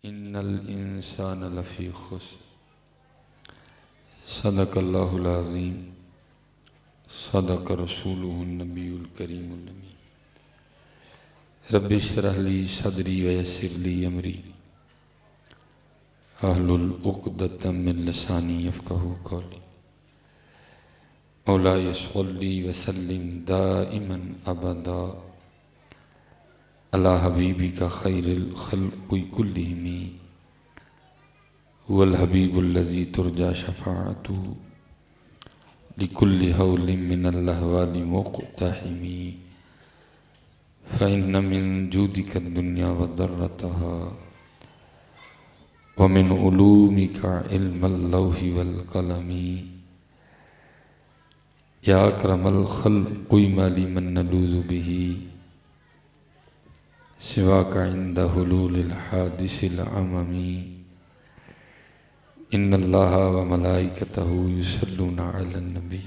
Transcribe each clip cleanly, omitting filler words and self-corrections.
ان الانسان لفی خسر صدق اللہ العظیم صدق رسولہ النبی الکریم الامین رب اشرح لی صدری ویسر لی امری احلل عقدۃ من لسانی یفقہوا قولی مولاي صلی وسلم دائما ابدا على حبیبک خیر الخلق کلہم هو الحبیب الذی ترجى شفاعته لكل حول من الاحوال مقتحم فإن من جودك الدنيا وضرتها ومن علومك علم اللوح والقلم یا اکرم الخلق ما لی من نلوذ به سواک عند حلول الحادث العمم ان اللہ وملائکتہ یصلون علی النبی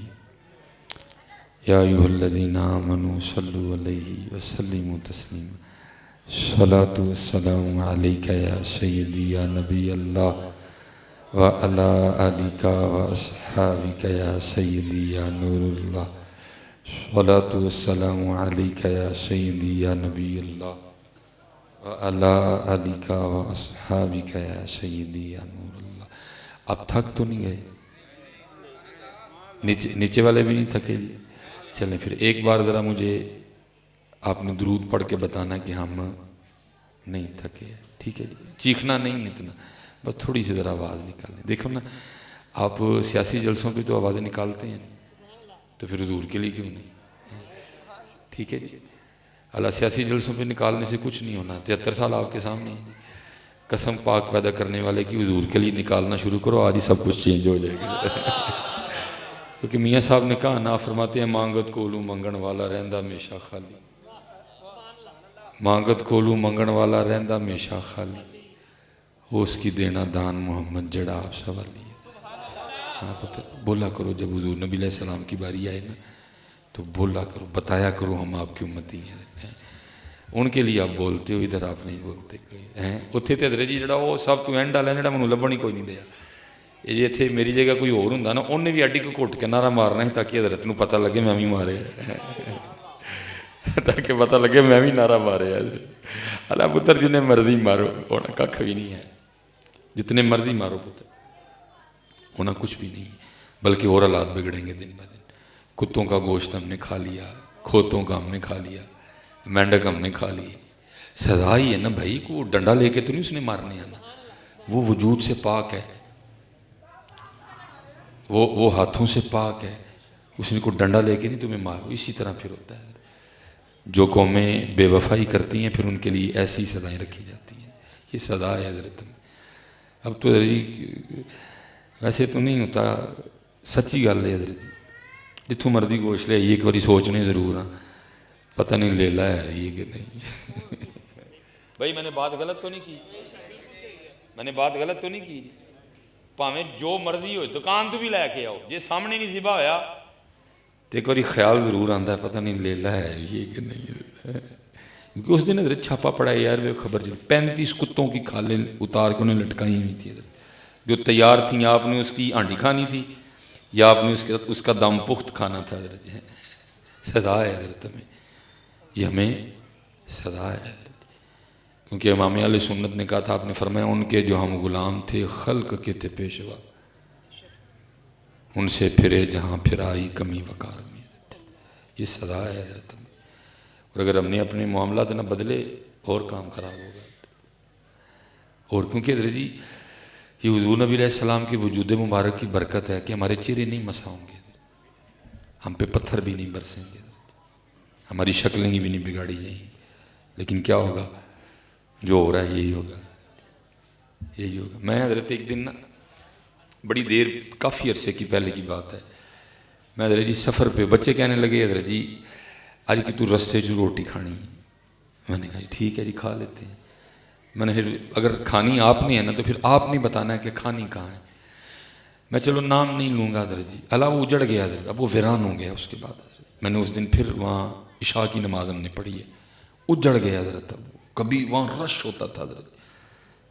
یا ایھا الذین آمنوا صلوا علیہ وسلموا تسلیما صلاۃ والسلام علیک یا سیدی یا نبی اللہ وعلى آلك وأصحابك يا سيدي يا نور الله صلاة والسلام عليك يا سيدي يا نبي الله وعلى آلك وأصحابك يا سيدي يا نور الله. اب تھک تو نہیں گئے؟ نیچے والے بھی نہیں تھکے؟ چلیں پھر ایک بار ذرا مجھے آپ نے درود پڑھ کے بتانا کہ ہم نہیں تھکے. ٹھیک ہے جی، چیخنا نہیں ہے اتنا، بس تھوڑی سی ذرا آواز نکالیں. دیکھو نا، آپ سیاسی جلسوں پہ تو آوازیں نکالتے ہیں، تو پھر حضور کے لیے کیوں نہیں؟ ٹھیک ہے جی، اللہ سیاسی جلسوں پہ نکالنے سے کچھ نہیں ہونا. 73 سال آپ کے سامنے ہیں، قسم پاک پیدا کرنے والے کی حضور کے لیے نکالنا شروع کرو، آج ہی سب کچھ چینج ہو جائے گا. کیونکہ میاں صاحب نے کہا نا، فرماتے ہیں مانگت کولو منگن والا رہندا ہمیشہ خالی، مانگت کولو منگن والا رہندا ہمیشہ خالی، اس کی دینا دان محمد جڑا آپ سوالی ہے. ہاں پتہ بولا کرو، جب حضور نبی علیہ السلام کی باری آئے نا تو بولا کرو، بتایا کرو ہم آپ کی امتی ہیں. ان کے لیے آپ بولتے ہو، ادھر آپ نہیں بولتے ہیں. اتھے تے حضرت جی جڑا وہ سب تو اینڈ والا جڑا منوں لبن ہی کوئی نہیں دیا. یہ جی اتھے میری جگہ کوئی اور ہوندا نا، انہیں بھی اڈی کو گھٹ کے نعرہ مارنا ہے تاکہ حضرت نوں پتہ لگے میں بھی مارے، تاکہ پتہ لگے میں بھی نعرہ مارے. اللہ پتر جنہیں مرضی مارو، ہونا ککھ بھی نہیں ہے. جتنے مرضی مارو پتر، ہونا کچھ بھی نہیں، بلکہ اور حالات بگڑیں گے دن بہ دن. کتوں کا گوشت ہم نے کھا لیا، کھوتوں کا ہم نے کھا لیا، مینڈک ہم نے کھا لی. سزا ہی ہے نا بھائی، کو ڈنڈا لے کے تو نہیں اس نے مارنے آنا. وہ وجود سے پاک ہے، وہ ہاتھوں سے پاک ہے، اس نے کو ڈنڈا لے کے نہیں تمہیں مارو. اسی طرح پھر ہوتا ہے، جو قومیں بے وفائی کرتی ہیں پھر ان کے لیے ایسی سزائیں رکھی جاتی ہیں. یہ سزا ہے حضرت. اب تو حضرت جی ویسے تو نہیں ہوتا، سچی گل ہے حضرت جی، جتوں مرضی گوشت لے آئیے ایک باری سوچنے ضرور ہاں، پتہ نہیں لیلا ہے یہ کہ نہیں. بھائی میں نے بات غلط تو نہیں کی؟ میں نے بات غلط تو نہیں کی؟ پاویں جو مرضی ہو، دکان تو بھی لے کے آؤ، جے سامنے نہیں ذبح ہویا تو ایک باری خیال ضرور آتا ہے پتہ نہیں لیلا ہے یہ کہ نہیں. کیونکہ اس دن حضرت چھاپا پڑا ہے یار، وہ خبر چل 35 کتوں کی کھالیں اتار کے انہیں لٹکائی ہوئی تھی حضرت، جو تیار تھیں. آپ نے اس کی آنڈی کھانی تھی یا آپ نے اس کا دم پخت کھانا تھا حضرت. سزا ہے حضرت، ہمیں یہ ہمیں سزا ہے حضرت. کیونکہ امام علیہ سنت نے کہا تھا، آپ نے فرمایا ان کے جو ہم غلام تھے خلق کے تھے پیشوا، ان سے پھرے جہاں پھرائی کمی وقار میں. یہ سزا ہے حضرت. اور اگر ہم نے اپنے معاملات نہ بدلے اور کام خراب ہوگا. اور کیونکہ حضرت جی یہ حضور نبی علیہ السلام کے وجود مبارک کی برکت ہے کہ ہمارے چہرے نہیں مسا ہوں گے، ہم پہ پتھر بھی نہیں برسیں گے، ہماری شکلیں بھی نہیں بگاڑی جائیں گی. لیکن کیا ہوگا؟ جو ہو رہا ہے یہی ہوگا، یہی ہوگا. میں حضرت ایک دن نا بڑی دیر، کافی عرصے کی پہلے کی بات ہے، میں حضرت جی سفر پہ، بچے کہنے لگے حضرت جی آج کی تو رستے جو روٹی کھانی. میں نے کہا ٹھیک ہے جی کھا لیتے ہیں. میں نے پھر اگر کھانی آپ نے ہے نا تو پھر آپ نہیں بتانا ہے کہ کھانی کہاں ہے. میں چلو نام نہیں لوں گا حضرت جی. اللہ وہ اجڑ گیا حضرت، اب وہ ویران ہو گیا. اس کے بعد میں نے اس دن پھر وہاں عشاء کی نماز ہم نے پڑھی ہے، اجڑ گیا حضرت. اب کبھی وہاں رش ہوتا تھا حضرت،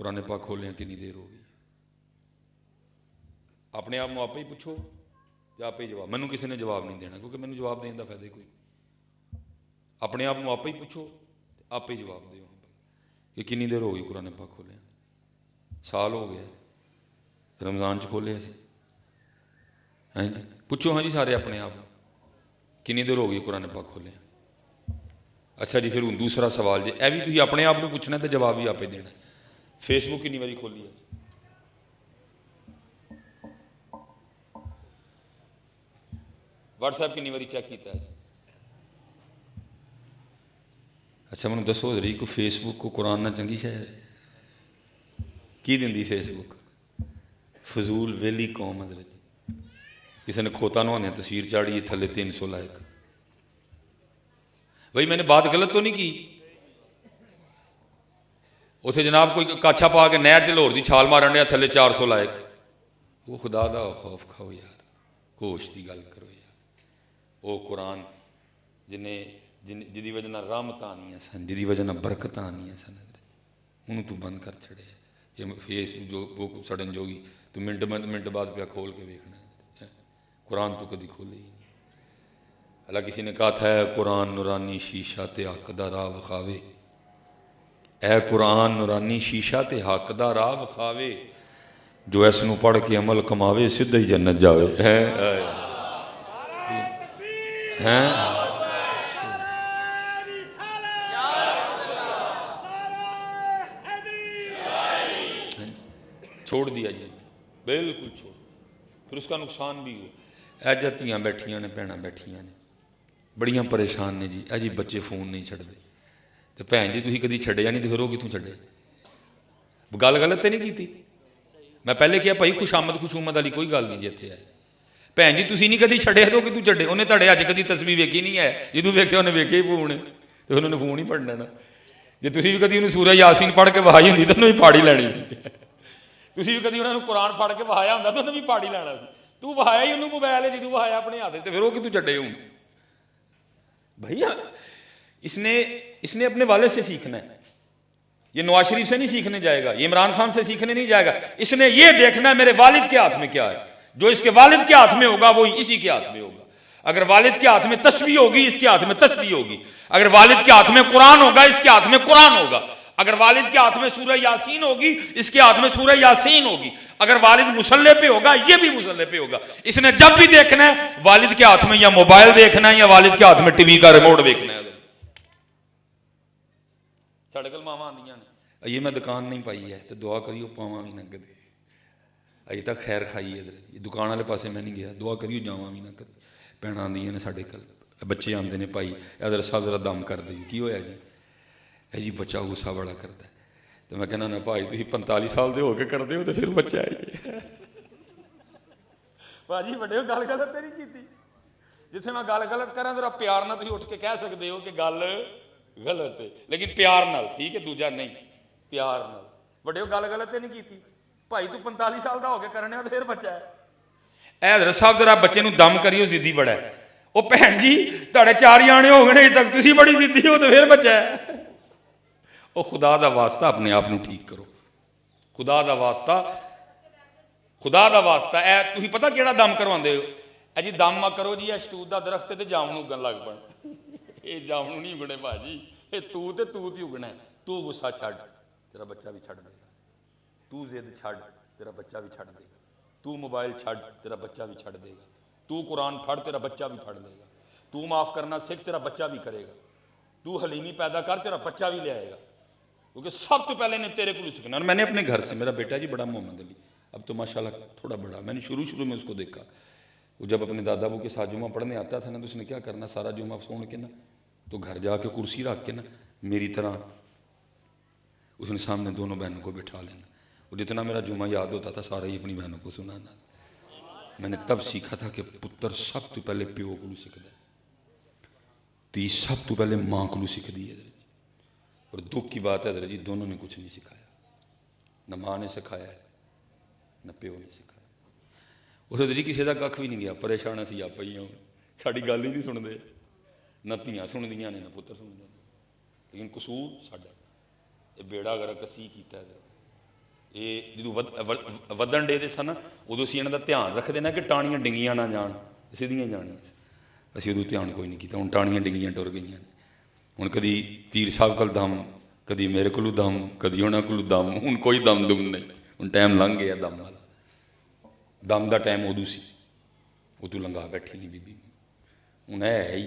قرآن پاک کھولیں کنی دیر ہو گئی؟ اپنے آپ آپ ہی پوچھو تو آپ ہی جواب، مینوں کسی نے جواب نہیں دینا، کیونکہ مینوں جواب دین کا فائدہ کوئی۔ اپنے آپ آپ ہی پوچھو آپ ہی جواب دیو کہ کنی دیر ہو گئی قرآن پاک کھولے؟ سال ہو گیا، رمضان کھولے سی؟ ہاں جی پوچھو، ہاں جی سارے اپنے آپ کنی دیر ہو گئی قرآن پاک کھولے؟ اچھا جی پھر ہوں دوسرا سوال جی، اے بھی تھی اپنے آپ کو پوچھنا تو جواب بھی آپ ہی دینا۔ فیس بک کنی باری کھولی ہے؟ واٹس ایپ کنی باری چیک کیتا ہے؟ اچھا مجھے دسو ذرا کو فیس بک کو قرآن نہ چنگی شے کی دندی؟ فیس بک فضول ویلی قوم حضرت، کسی نے کھوتا نہوانے تصویر چاڑی تھلے 300 لائک۔ بھائی میں نے بات غلط تو نہیں کی؟ اتنے جناب کوئی کاچھا پا کے نہر چ لاہور دی چھال مارن ڈیا تھلے 400 لائک۔ وہ خدا دا خوف کھاؤ یار، ہوش دی گل کرو یار۔ وہ قرآن جدی وجہ رحمت آنی سن، جدی وجہ برکت آنی سن، انہوں تو بند کر چھڑے۔ یہ فیس جو سڑن جوگی تو منٹ بعد پہ کھول کے دیکھنا ہے، قرآن تو کدی کھولے ہی نہیں۔ اللہ کسی نے کہا تھا اے قرآن نورانی شیشہ تے حق دا راہ وکھاوے، اے قرآن نورانی شیشہ تے حق دا راہ وکھاوے، جو اس نو پڑھ کے عمل کماوے سدھا ہی جنت جاوے۔ چھوڑ دیا جی، بالکل چھوڑ، پھر اس کا نقصان بھی ہوا۔ اے جتیاں بیٹھیاں نے، بھیناں بیٹھیاں نے بڑیاں پریشان نے جی، اے جی بچے فون نہیں چھڑتے، تو بھین جی تسی کدی چھڑیا نہیں تو پھر وہ کتوں چھڑے؟ گل غلط تو نہیں کی؟ میں پہلے کیا بھائی خوشامد والی کوئی گل نہیں جی اتنے ہے۔ بھین جی تسی نہیں کدی چھڑے تو کتوں چھڑے؟ انہیں تھوڑے اج کدی تصویر ویکھی نہیں ہے، جدوں ویکھیا انہیں ویکھے ہی فون ہے تو انہوں نے فون ہی پڑھنا نا۔ جی تسی بھی کدی انہوں سورہ یاسین پڑھ کے وہائی ہوندی تو انہوں بھی پاڑی لینی سی، تسی بھی کدی انہوں نے قرآن پڑھ کے وہایا ہوندا تو انہوں بھی پاڑی لینا سی۔ تو وہایا ہی انہوں موبائل ہے، جدوں وہایا اپنے ہاتھ تو پھر وہ کتوں چھڑے ہوں؟ بھیا اس نے اپنے والد سے سیکھنا ہے، یہ نواز شریف سے نہیں سیکھنے جائے گا، یہ عمران خان سے سیکھنے نہیں جائے گا، اس نے یہ دیکھنا ہے میرے والد کے ہاتھ میں کیا ہے، جو اس کے والد کے ہاتھ میں ہوگا وہ اسی کے ہاتھ میں ہوگا۔ اگر والد کے ہاتھ میں تسبیح ہوگی اس کے ہاتھ میں تسبیح ہوگی، اگر والد کے ہاتھ میں قرآن ہوگا اس کے ہاتھ میں قرآن ہوگا، اگر والد کے ہاتھ میں سورہ یاسین ہوگی اس کے ہاتھ میں سورہ یاسین ہوگی، اگر والد مصلی پہ ہوگا یہ بھی مصلی پہ ہوگا۔ اس نے جب بھی دیکھنا ہے والد کے ہاتھ میں یا موبائل دیکھنا ہے یا والد کے ہاتھ میں ٹی وی کا ریموٹ دیکھنا ہے۔ ساڑھے کل ماما آندیاں نے یہ میں دکان نہیں پائی ہے تو دعا کریو پاواں بھی نہ کدے، اجے تک خیر کھائی ہے ادھر دکان والے پاسے میں نہیں گیا، دعا کریو جاواں بھی نہ کدے۔ بھیناں آندیاں نے ساڈے کل، بچے آندے نے بھائی ادھر صاحب ذرا دم کر دئیو، کی ہویا جی؟ ہے جی بچہ غصہ بڑا کرتا ہے، تو میں کہنا نا بھائی تسی 45 سال دے ہو کے کر دے ہو تو پھر بچہ ہے بھاجی بڑے گل غلط نہیں کیتی، جتھے میں گل غلط کراں ذرا پیار نال تسی اٹھ کے کہہ سکدے ہو کہ گل غلط ہے، لیکن پیار نال، ٹھیک ہے دوجا نہیں، پیار نال۔ بڑے گل غلط نہیں کیتی، بھائی تو 45 سال دا ہو کے کرنے تو پھر بچہ ہے۔ اے حضرت صاحب ذرا بچے نو دم کریو ضدی بڑا ہے، وہ بھین جی تہاڈے 4 جانے ہو گئے تک تسی بڑی ضدی ہو تو پھر بچہ ہے۔ وہ خدا دا واسطہ اپنے آپ نو ٹھیک کرو، خدا دا واسطہ، خدا دا واسطہ۔ اے تسی پتہ کیڑا دم کرواندے ہو؟ اے جی دم مت کرو جی، اے شتوت دا درخت تے جامن اگن لگ پن، یہ جامن نہیں اگنے بھاجی، یہ تو ہی اگنا ہے۔ تو غصہ چھڑ تیرا بچہ بھی چھڑ دے گا، تو ضد چھڑ تیرا بچہ بھی چھڑ دے گا، تو موبائل چھڑ تیرا بچہ بھی چھڑ دے گا، تو قرآن پڑھ تیرا بچہ بھی پڑھ لے گا، تو معاف کرنا سیکھ تیرا بچہ بھی کرے گا، تو حلیمی پیدا کر تیرا بچہ بھی لے آئے گا، کیونکہ سب تو پہلے نے تیرے کو سیکھنا۔ اور میں نے اپنے گھر سے، میرا بیٹا جی بڑا محمد علی اب تو ماشاءاللہ تھوڑا بڑا، میں نے شروع میں اس کو دیکھا، وہ جب اپنے دادا ابو کے ساتھ جمعہ پڑھنے آتا تھا نا تو اس نے کیا کرنا، سارا جمعہ سون کے نا تو گھر جا کے کرسی رکھ کے نا میری طرح اس نے سامنے دونوں بہنوں کو بٹھا لینا، اور جتنا میرا جمعہ یاد ہوتا تھا سارا ہی اپنی بہنوں کو سنانا۔ میں نے تب سیکھا تھا کہ پتر سب تو پہلے پیو کو سیکھتا ہے، تی سب تو پہلے ماں کو سیکھتی ہے۔ اور دکھ کی بات ہے حضرت جی دونوں نے کچھ نہیں سکھایا، نہ ماں نے سکھایا ہے نہ پیو نے سکھایا۔ اس حضرت جی کسی کا کھ بھی نہیں گیا، پریشان اسی آپ ہی ہوں، ساری گل ہی نہیں سنتے، نہ دھیاں سندیاں نے نہ پتر سنتے، لیکن قصور ساڈا، یہ بیڑا گرک اسی کیتا ہے۔ ਇਹ ਜਦੋਂ ਵਧਣ ਡੇ ਦੇ ਸਨ ਉਦੋਂ ਅਸੀਂ ਇਹਨਾਂ ਦਾ ਧਿਆਨ ਰੱਖਦੇ ਨਾ ਕਿ ਟਾਹਣੀਆਂ ਡਿੰਗੀਆਂ ਨਾ ਜਾਣ, ਸਿੱਧੀਆਂ ਜਾਣੀਆਂ। ਅਸੀਂ ਉਦੋਂ ਧਿਆਨ ਕੋਈ ਨਹੀਂ ਕੀਤਾ। ਹੁਣ ਟਾਹਣੀਆਂ ਡਿੰਗੀਆਂ ਟੁਰ ਗਈਆਂ। ਹੁਣ ਕਦੀ ਪੀਰ ਸਾਹਿਬ ਕੋਲ ਦਮ, ਕਦੀ ਮੇਰੇ ਕੋਲੋਂ ਦਮ, ਕਦੀ ਉਹਨਾਂ ਕੋਲੋਂ ਦਮ। ਹੁਣ ਕੋਈ ਦਮ ਦੁਮ ਨਹੀਂ, ਹੁਣ ਟਾਈਮ ਲੰਘ ਗਿਆ ਦਮ ਵਾਲਾ। ਦਮ ਦਾ ਟਾਈਮ ਉਦੋਂ ਸੀ, ਉਦੋਂ ਲੰਘਾ ਬੈਠੀ ਨਹੀਂ ਬੀਬੀ। ਹੁਣ ਇਹ ਹੈ ਹੀ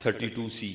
32C,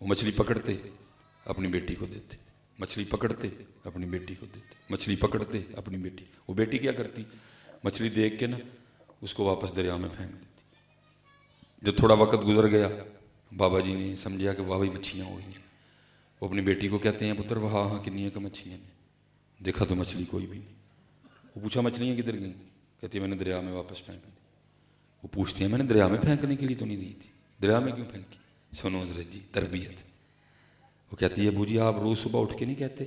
وہ مچھلی پکڑتے اپنی بیٹی کو دیتے، مچھلی پکڑتے اپنی بیٹی کو دیتے، مچھلی پکڑتے اپنی بیٹی، وہ بیٹی کیا کرتی، مچھلی دیکھ کے نا اس کو واپس دریا میں پھینک دیتی۔ جب تھوڑا وقت گزر گیا، بابا جی نے سمجھا کہ واہ بھائی مچھلیاں ہو گئی ہیں، وہ اپنی بیٹی کو کہتے ہیں پتر وہاں کنی کا مچھلیاں نے، دیکھا تو مچھلی کوئی بھی نہیں۔ وہ پوچھا مچھلیاں کدھر گئیں؟ کہتی میں نے دریا میں واپس پھینک دی۔ وہ پوچھتے ہیں میں نے دریا میں پھینکنے کے لیے تو نہیں دی تھی، دریا میں کیوں پھینکی؟ سنو حضرت جی تربیت۔ وہ کہتی ہے ابو جی آپ روز صبح اٹھ کے نہیں کہتے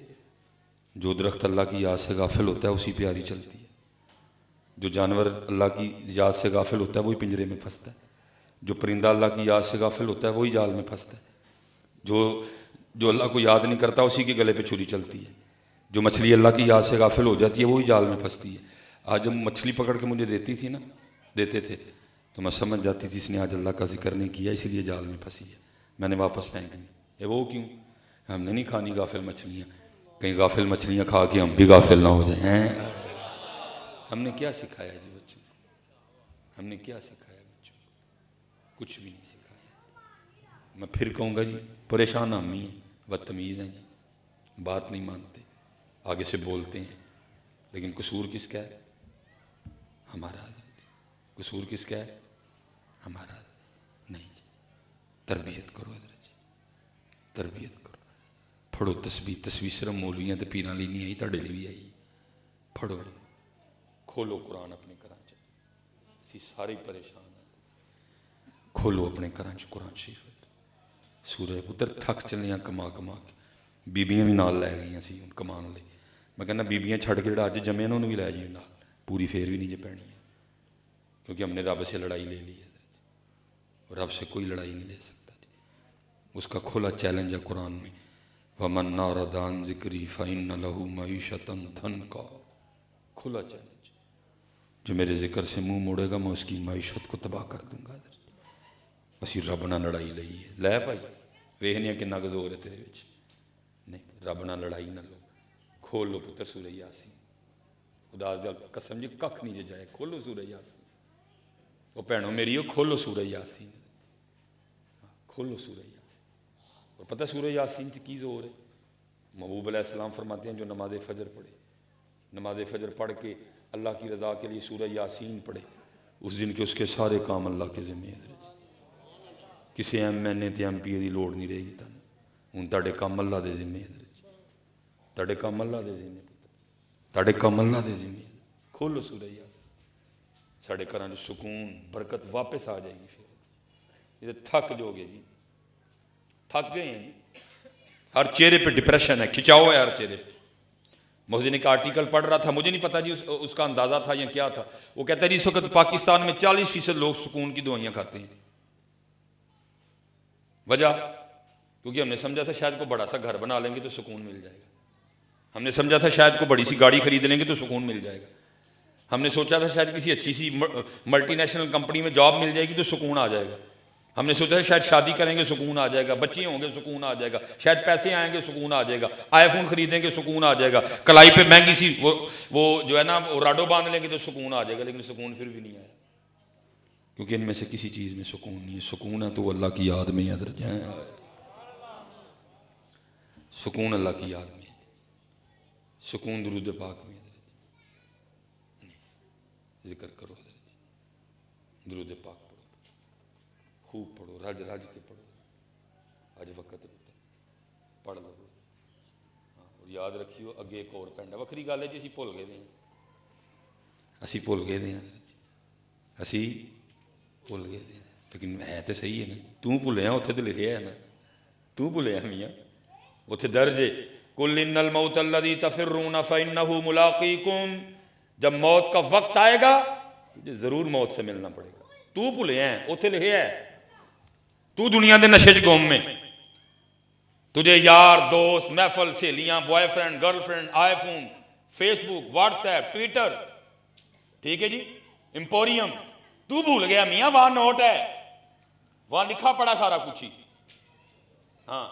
جو درخت اللہ کی یاد سے غافل ہوتا ہے اسی پہ آری چلتی ہے، جو جانور اللہ کی یاد سے غافل ہوتا ہے وہی پنجرے میں پھنستا ہے، جو پرندہ اللہ کی یاد سے غافل ہوتا ہے وہی جال میں پھنستا ہے، جو اللہ کو یاد نہیں کرتا اسی کے گلے پہ چھری چلتی ہے، جو مچھلی اللہ کی یاد سے غافل ہو جاتی ہے وہی جال میں پھنستی ہے۔ آج جب مچھلی پکڑ کے مجھے دیتے تھے تو میں سمجھ جاتی تھی اس نے آج اللہ کا ذکر نہیں کیا اسی لیے جال میں پھنسی ہے، میں نے واپس پھینک دی۔ یہ وہ کیوں؟ ہم نے نہیں کھانی غافل مچھلیاں، کہیں غافل مچھلیاں کھا کے ہم بھی غافل نہ ہو جائیں۔ ہم نے کیا سکھایا جی بچوں کو؟ ہم نے کیا سکھایا بچوں کو؟ کچھ بھی نہیں سکھایا۔ میں پھر کہوں گا جی پریشان ہم ہی ہیں، بدتمیز ہیں جی، بات نہیں مانتے، آگے سے بولتے ہیں، لیکن قصور کس کا ہے؟ ہمارا۔ قصور کس کا ہے؟ ہمارا نہیں جی۔ تربیت کرو حضرت جی، تربیت کرو، پڑھو تسبیح۔ تسبیح صرف مولویاں تے پیراں لی نہیں آئی، تہاڈے لیے بھی آئی۔ پڑھو، کھولو قرآن اپنے گھراں چ، اسی سارے پریشان ہیں، کھولو اپنے گھراں چ قرآن شریف۔ سورہ پتر تھک چلے کما کما کے، بیبیاں بھی نال لے گئی سی کمان لے۔ میں کہنا بیبیاں چھڑ کے جڑا اج جمے انہوں نے بھی لے جی نال، پوری پھر بھی نہیں جے پینی ہے، کیونکہ ہم نے رب سے لڑائی لے لی ہے، اور رب سے کوئی لڑائی نہیں لے سکتا جی۔ اس کا کھلا چیلنج ہے قرآن میں، وَمَنْ أَعْرَضَ عَنْ ذِكْرِي فَإِنَّ لَهُ مَعِيشَةً ضَنْكًا۔ کھلا چیلنج، جو میرے ذکر سے منہ موڑے گا میں اس کی معیشت کو تباہ کر دوں گا۔ اسی رب نہ لڑائی لئی ہے، لے بھائی ویکھنے کنا ک زور ہے تیرے وچ، نہیں رب نہ لڑائی نہ لو۔ کھول لو پتر سورہ یاسین، خدا دی قسم جی ککھ نہیں جائے، کھولو سورہ یاسین۔ وہ بھینوں میری ہو کھولو سورہ یاسین، کھولو سورہ یاسین۔ اور پتہ سورہ یاسین سے کی زور ہے؟ محبوب علیہ السلام فرماتے ہیں جو نماز فجر پڑھے، نماز فجر پڑھ کے اللہ کی رضا کے لیے سورہ یاسین پڑھے، اس دن کے اس کے سارے کام اللہ کے ذمہ ہیں۔ کسی ایم این اے تے ایم پی اے دی لوڑ نہیں رہے گی تانوں، ہن تہاڈے کام اللہ دے ذمہ ہیں، تہاڈے کام اللہ دے ذمہ، تہاڈے کام اللہ دے ذمہ۔ کھولو سورہ یاسین، ساڈے گھراں وچ سکون برکت واپس آ جائے گی۔ پھر یہ تھک جو گے جی، تھک گئے ہیں جی، ہر چہرے پہ ڈپریشن ہے، کھچاؤ ہے ہر چہرے پہ۔ محسن ایک آرٹیکل پڑھ رہا تھا، مجھے نہیں پتا جی اس کا اندازہ تھا یا کیا تھا، وہ کہتا ہے جی اس وقت پاکستان میں 40% لوگ سکون کی دوائیاں کھاتے ہیں۔ وجہ کیونکہ ہم نے سمجھا تھا شاید کو بڑا سا گھر بنا لیں گے تو سکون مل جائے گا، ہم نے سمجھا تھا شاید کو بڑی سی گاڑی خرید لیں گے تو سکون مل جائے گا، ہم نے سوچا تھا شاید کسی اچھی سی ملٹی نیشنل کمپنی میں جاب مل جائے گی تو سکون آ جائے گا، ہم نے سوچا تھا شاید شادی کریں گے سکون آ جائے گا، بچے ہوں گے سکون آ جائے گا، شاید پیسے آئیں گے سکون آ جائے گا، آئی فون خریدیں گے سکون آ جائے گا، کلائی پہ مہنگی سی وہ جو ہے نا وہ راڈو باندھ لیں گے تو سکون آ جائے گا، لیکن سکون پھر بھی نہیں آیا، کیونکہ ان میں سے کسی چیز میں سکون نہیں ہے۔ سکون ہے تو اللہ کی یاد میں یاد رکھیں، سکون اللہ کی یاد میں، سکون درود پاک میں، ذکر کرو حضرت جی، درود پاک پڑھو، خوب پڑھو، رج رج کے پڑھو، آج وقت پڑھ لو۔ اور یاد رکھیو اگے ایک اور پینڈا وکری گل ہے جی، اسی بھول گئے ہیں، اسی بھول گئے ہیں، اسی بھول گئے ہیں، لیکن ہے تو صحیح ہے نا، تو بھولیا اتنے تو لکھے ہے نا، تو بھولیا میاں اتنے درج ہے قل ان الموت الذی تفرون فانہ ملاقیکم، جب موت کا وقت آئے گا تجھے ضرور موت سے ملنا پڑے گا، تو بھولیا ہے اتنے لکھے ہے، تو دنیا دے نشے چ گم میں، تجھے یار دوست محفل سہیلیاں boyfriend girlfriend iPhone Facebook WhatsApp Twitter, ٹھیک ہے جی امپوریم، تو بھول گیا میاں وہاں نوٹ ہے، وہاں لکھا پڑا سارا کچھ ہی، ہاں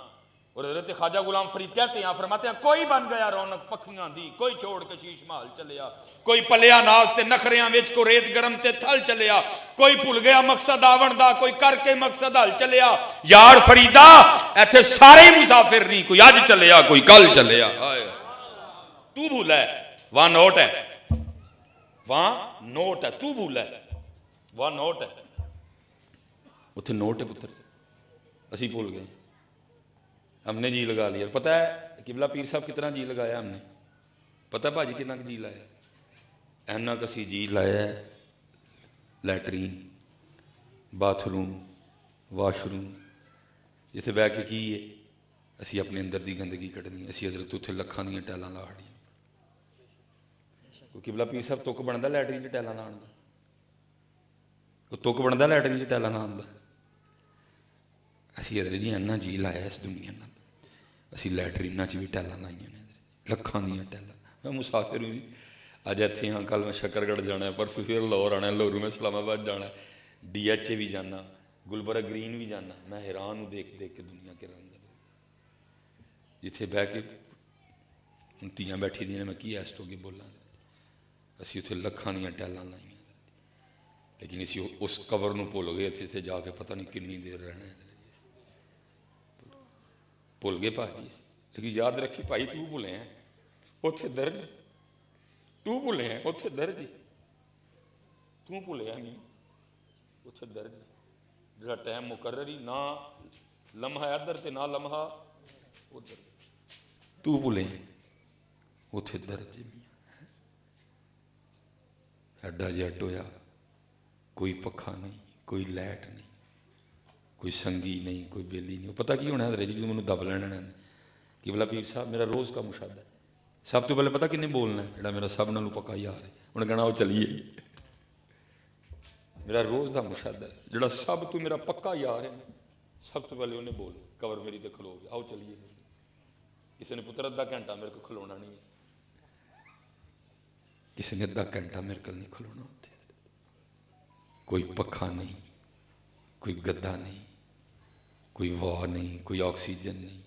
اور حضرت خواجہ غلام فرید کہتے ہیں، فرماتے ہیں کوئی بن گیا رونق پکھیاں دی، کوئی چھوڑ کے شیش محل چلیا، کوئی پلیا ناز تے نخریاں وچ کو ریت گرم تے تھل چلیا، کوئی بھول گیا مقصد آون دا، کوئی کر کے مقصد حل چلیا۔ یار فریدا ایتھے سارے ہی مسافر نہیں، کوئی اج چلیا کوئی کل چلیا۔ تو بھولا ہے وہاں نوٹ ہے، وہاں نوٹ ہے، تو بھولا ہے وہاں نوٹ ہے، اتنے نوٹ ہے پتر، اسی بھول گئے، ہم نے جی لگا لیا۔ پتہ ہے قبلہ پیر صاحب کتنا جی لگایا ہم نے؟ پتہ ہے بھاجی کتنا جی لایا؟ اینا کسی جی لایا ہے latrine, bath room, wash room, جسے بہ کے کی ہے اسی اپنے اندر دی گندگی کٹنی، اسی حضرت اتنے لکھاں دیاں ٹیلاں لا ہڑیاں۔ کوئی قبلہ پیر صاحب تک بنتا لیٹرین چ ٹیلاں لاؤن دا؟ کوئی تک بنتا لیٹرین چ ٹیلاں لاؤن دا؟ اسی حضرت جی اینا جی لایا اس دنیا نال، اسی لیٹریناں چ بھی ٹیلاں لائیاں نے، لکھاں دیاں ٹیلاں۔ میں مسافر ہوں جی، اج اتنے ہاں، کل میں شکر گڑھ جانا ہے، پرسوں پھر لاہور آنا ہے، لاہوروں میں اسلام آباد جانا ہے، ڈی ایچ اے بھی جانا، گلبرگ گرین بھی جانا۔ میں حیران ہوں دیکھ دیکھ کے دنیا کے رنگ، جتھے بہ کے تیاں بیٹھی دیاں میں کی ایس تو کے بولاں، اسی اتنے لکھاں دیاں ٹیلاں لائیاں، لیکن اسی اس قبر نو بھول گئے، اتنے جا کے پتہ نہیں کنی دیر رہنا ہے، بھول گئے بھاجی۔ لیکن یاد رکھی بھائی تو بھولے ہیں اتنے درج، تو بھولے ہیں اتنے درج، تو بھولے ہیں نہیں اتنے درج، جڑا ٹائم مقرر ہی نہ لمحہ ادھر تے نہ لمحہ ادھر، تو بھولے ہیں اتنے درج۔ ایڈا جٹ ہویا، کوئی پکھا نہیں، کوئی لائٹ نہیں، کوئی سنگی نہیں، کوئی بیلی نہیں۔ پتہ کی ہونا ہے جی مجھے دب لینا ہے قبلہ پیر صاحب، میرا روز کا مشاہدہ ہے۔ سب تو پہلے پتہ کنے بولنا ہے؟ جڑا میرا سب نالوں پکا یار ہے، انہیں کہنا وہ چلیے، میرا روز کا مشاہدہ ہے، جڑا سب تو میرا پکا یار ہے، سب تو پہلے انہیں بول قبر میری تے کھلو گیا، آؤ چلیے۔ کسی نے پتر ادھا گھنٹہ میرے کو کھلونا نہیں ہے، کسی نے ادھا گھنٹہ میرے کو نہیں کھلونا ہوتے۔ کوئی پکھا نہیں، کوئی گدا نہیں، کوئی واہ نہیں، کوئی آکسیجن نہیں،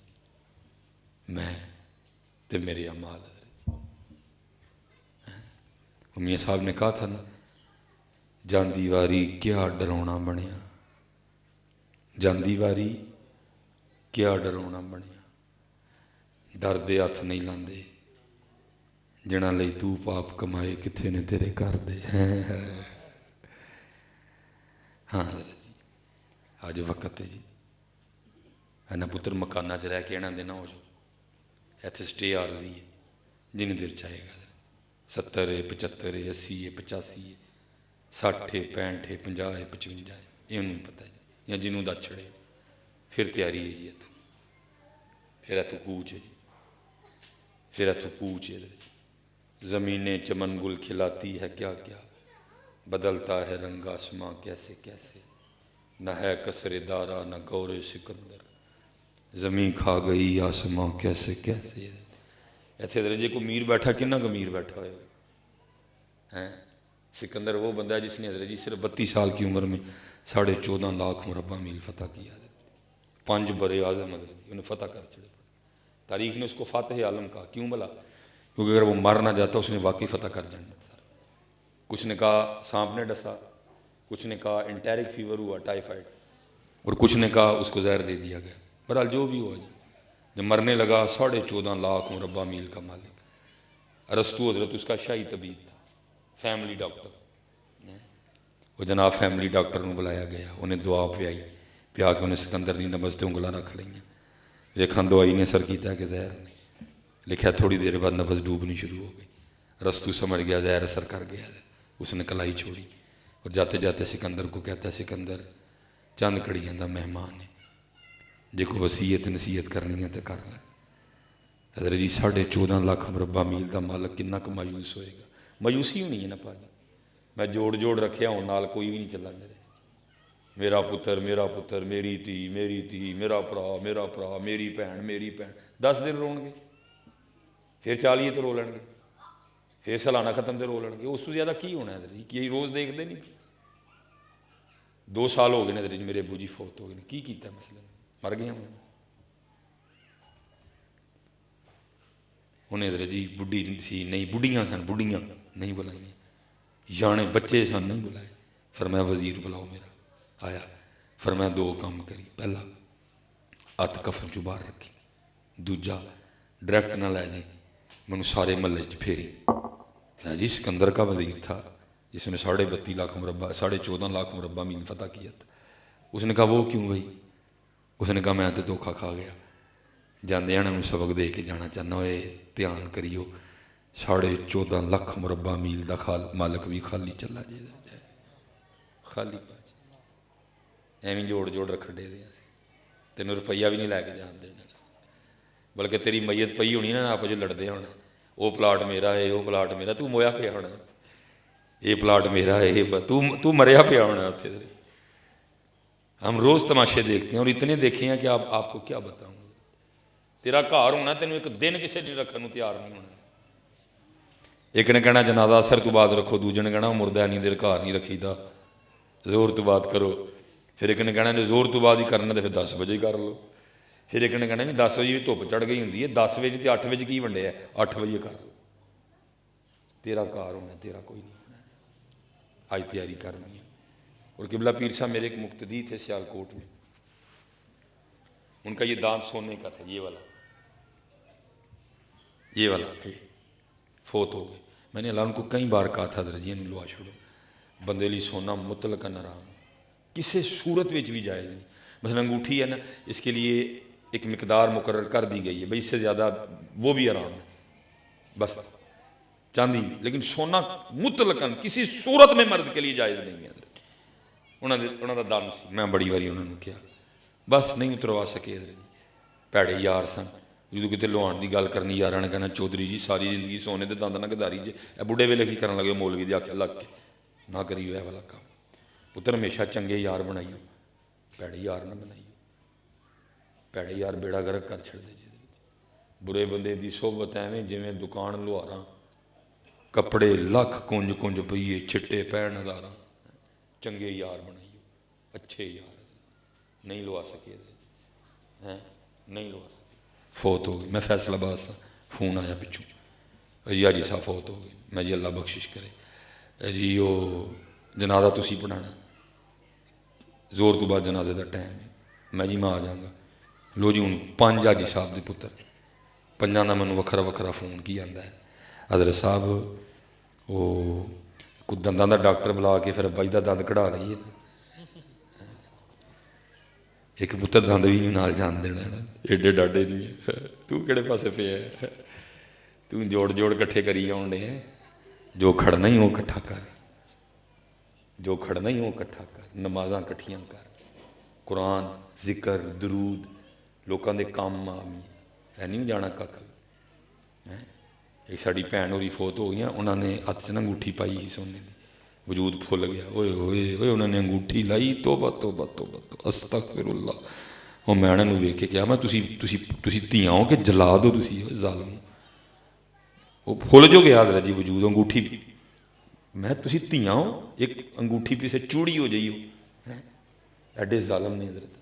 میں تے میرے اعمال۔ میاں صاحب نے کہا تھا نا، جاندی واری کیا ڈرونا بنیا، جاندی واری کیا ڈرونا بنیا، ڈردے ہاتھ نہیں لاندے، جنا لئی تو پاپ کمائے کتھے نے تیرے کر دے۔ ہاں حضرت جی آج وقت ہے جی، اینا پتر مکانہ چ رہ کے اینا دینا ہو جو، ایتھے سٹے عارضی ہے، جنہیں دیر چاہے گا، 70 ہے، 75 ہے، 80 ہے، 85 ہے، 60 ہے، 65 ہے، 50 ہے، 55 ہے، یہ انہوں نے پتہ ہے جی، یا جنہوں دا چھڑے پھر تیاری ہے جی، ایتھو پھر ایتھو پوچھ ہے جی، پھر ایتھو پوچھ ہے جی، زمینیں چمن گل کھلاتی ہے کیا کیا، بدلتا ہے رنگ آسماں کیسے کیسے، نہ ہے قصر دارا نہ گور سکندر، زمین کھا گئی آسماں کیسے کیسے۔ ایتھے درجے کو میر بیٹھا کنا کو میر بیٹھا ہوئے ہیں؟ سکندر وہ بندہ ہے جس نے حضرت جی صرف 32 سال کی عمر میں 14.5 لاکھ مربع میل فتح کیا، 5 بر اعظم حضرت جی انہیں فتح کر چھڑے۔ تاریخ نے اس کو فاتح عالم کہا، کیوں بلا؟ کیونکہ اگر وہ مر نہ جاتا اس نے واقعی فتح کر جانا تھا۔ کچھ نے کہا سانپ نے ڈسا، کچھ نے کہا انٹیرک فیور ہوا، ٹائیفائڈ، اور کچھ نے کہا اس کو زہر دے دیا گیا۔ بہرحال جو بھی ہوا جی، جب مرنے لگا 14.5 لاکھ مربع میل کا مالک، ارسطو حضرت اس کا شاہی طبیب تھا، فیملی ڈاکٹر، وہ جناب فیملی ڈاکٹر نے بلایا گیا، انہیں دعا پیائی، پیا کے انہیں سکندر نہیں نبض تے انگلاں رکھ لئیاں، دیکھاں دوائی نے اثر کیتا ہے کہ زہر نہیں، لکھا تھوڑی دیر بعد نبض ڈوبنی شروع ہو گئی، ارسطو سمجھ گیا زہر اثر کر گیا، اس نے کلائی چھوڑی اور جاتے جاتے سکندر کو کہتا ہے سکندر چند کڑیاں دا مہمان ہے، جے کو وصیت نصیحت کرنی ہے تو کر لے۔ حضرت جی 14.5 لاکھ مربع میل دا مالک کنا کو مایوس ہوئے گا؟ مایوسی ہونی ہے نا پاجی، میں جوڑ رکھیا ہوں نال کوئی بھی نہیں چلا میرے، میرا پتر میری تھی میرا پرا میری بھین 10 دن رون گے، پھر 40 تو رو لین گے، پھر سالانہ ختم تے رو لین گے، اس تو زیادہ کی ہونا ہے حضرت جی؟ کی روز دیکھتے نہیں؟ 2 سال ہو گئے حضرت جی میرے ابو جی فوت ہو گئے، کی کیتا ہے مسئلہ؟ مر گیا ہوں، انہیں حضرت جی بڈھی سی نہیں، بڑھیاں سن، بڑھیاں نہیں بلائیاں، جانے بچے سن نہیں بلائے۔ فرمایا وزیر بلاؤ میرا، آیا۔ فرمایا دو کام کری، پہلا ہاتھ کفن چ باہر رکھی، دوجا ڈائریکٹ نہ لے جائیں، مینوں سارے محلے چ پھیری۔ جی سکندر کا وزیر تھا جس نے 32.5 لاکھ مربع 14.5 لاکھ مربع میل فتح کیا تھا۔ اس نے کہا وہ کیوں بھائی؟ اس نے کہا میں تو دھوکھا کھا گیا، جاندے انہوں سبق دے کے جانا چاہنا ہوئے دھیان کریو 14.5 لاکھ مربع میل دا مالک بھی خالی چلا جائے، خالی ایویں جوڑ جوڑ رکھ دے دیا، تینوں روپیہ بھی نہیں لے کے جان دینا، بلکہ تیری میت پئی ہونی نا آپ جو لڑتے ہونا، وہ پلاٹ میرا ہے، وہ پلاٹ میرا، تو مویا پیا ہونا، یہ پلاٹ میرا ہے، تو مریا پیا ہونا اتنے۔ ہم روز تماشے دیکھتے ہیں اور اتنے دیکھے ہیں کہ آپ کو کیا بتاؤں، تیرا گھر ہونا تینوں ایک دن کسی نے رکھنے تیار نہیں ہونا۔ ایک نے کہنا جنازہ اثر تو بعد رکھو، دوجے نے کہنا مردہ نہیں دیر گھر نہیں رکھی دا، زور تو بعد کرو، پھر ایک نے کہنا جی زور تو بعد ہی کرنا تو پھر 10 بجے ہی کر لو، پھر ایک نے کہنا جی 10 بجے دھوپ چڑھ گئی ہوں 10 بجے تو 8 بجے کی ونڈے ہے، 8 بجے کر لو، تیرا گھر ہونا تیرا کوئی نہیں ہونا، آج تیاری کرنی ہے۔ اور قبلہ پیر صاحب میرے ایک مقتدی تھے سیالکوٹ میں، ان کا یہ دانت سونے کا تھا، یہ والا فوت ہو گئے۔ میں نے اللہ ان کو کئی بار کہا تھا حضرت جی لوا چھوڑو، بندے لی سونا مطلق حرام، کسی صورت بھی جائز نہیں۔ مثلا انگوٹھی ہے نا، اس کے لیے ایک مقدار مقرر کر دی گئی ہے بھئی اس سے زیادہ وہ بھی حرام ہے، بس چاندی، لیکن سونا مطلق کسی صورت میں مرد کے لیے جائز نہیں ہے۔ انہوں نے دم سی، میں بڑی باری انہوں نے کیا، بس نہیں اتروا سکے حضرت جی، پیڑے یار سن، جدو کتے لوان دی گل کرنی یاراں نے کہنا چودھری جی ساری زندگی سونے دے دند نہ گداری جے، اے بڑھے ویلے کی کرن لگے مولوی دے آکھے لگ کے نہ کریو اے والا کام، پتر ہمیشہ چنگے یار بنائیو، پیڑے یار نہ بنائیو، پیڑے یار بیڑا گرک کر چھڑ دے جی، برے بندے دی صحبت ایویں جویں دکان لوہاراں، کپڑے لکھ کنج کنج پئیے چھٹے پین ہزاراں، چنگے یار بنائیو، اچھے یار نہیں لوا سکے، نہیں لوا سکے، فوت ہو گئی۔ میں فیصل آباد سے فون آیا پچھوں جی حاجی صاحب فوت ہو گئے، میں جی اللہ بخشش کرے جی، وہ جنازہ تسی پڑھانا، زور تو بعد جنازے دا ٹائم ہے، میں جی میں آ جاؤں گا۔ لو جی ہوں 5 حاجی صاحب دے پتر، 5 دا مینوں وکھرا وکھرا فون کی آندا ہے، حضرت صاحب وہ کوئی دنداں دا ڈاکٹر بلا کے پھر ابا جی دا دند کڑھا لئیے، ایک پتر دند بھی نہیں نال جان دینا، ایڈے ڈاڈے نہیں، تو کہڑے پاسے پہ ہے، تو جوڑ جوڑ کٹھے کری آن ڈے ہیں، جو کھڑنا ہی وہ کٹھا کر، جو کھڑنا ہی وہ کٹھا کر، نمازاں کٹھیاں کر، قرآن ذکر درود لوکاں دے کام ہے نہیں جانا ککھ۔ ایک ساڑی بھین ہوری فوت ہو گئی، انہوں نے ہاتھ چ نا انگوٹھی پائی سونے دی، وجود پھل گیا، اوئے ہوئے ہوئے انہوں نے انگوٹھی لائی، توبہ توبہ توبہ استغفر اللہ۔ وہ میں انہوں نے ویکھ کے کہا میں تسی دھیاں ہو کہ جلاد ہو، تسی ظالم، وہ پھل جو گیا حضرت جی وجود انگوٹھی، میں تسی دھیاں ہو، ایک انگوٹھی پیچھے چوڑی ہو جائیو، ایڈے ظالم نہیں حضرت۔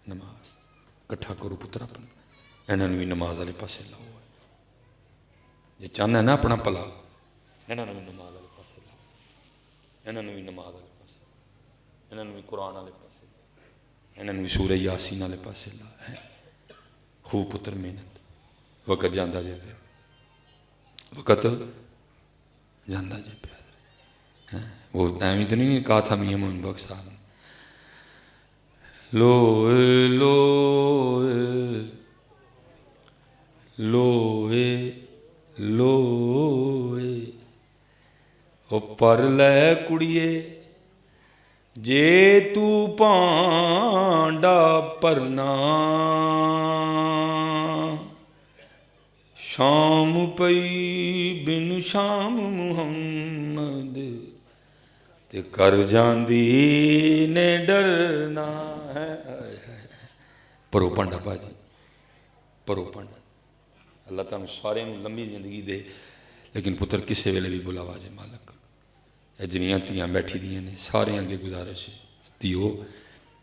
نماز کٹھا کرو پتر اپنا، انہوں نے بھی نماز والے پاسے لاؤ، جی چاہنا ہے نا اپنا پلا، انہوں نے بھی نماز والے پاسے لاؤ، انہوں نے بھی نماز والے پاسے، انہوں نے بھی قرآن والے پاسے، انہوں نے بھی سورہ یاسین والے پاسے لا ہے۔ خوب پتر محنت، وقت جاندہ جے پہ، وقت جاندہ جے پہ، وہ ایویں تو نہیں کہا تھا میاں مومن بخش صاحب نے، لوئے لوئے لوئے لوئے او پر لے کڑیے جے تو پانڈا پرنا، شام پئی بن شام محمد تے کر جاندی نے ڈرنا ہے۔ پرو پانڈا باجی، پرو پانڈا، اللہ تعالیٰ سارے لمبی زندگی دے، لیکن پتر کسے ویلے بھی بلاوا جے مالک، جنیاں تیاں بیٹھی دیاں نے سارے آگے گزارش ہے، تیو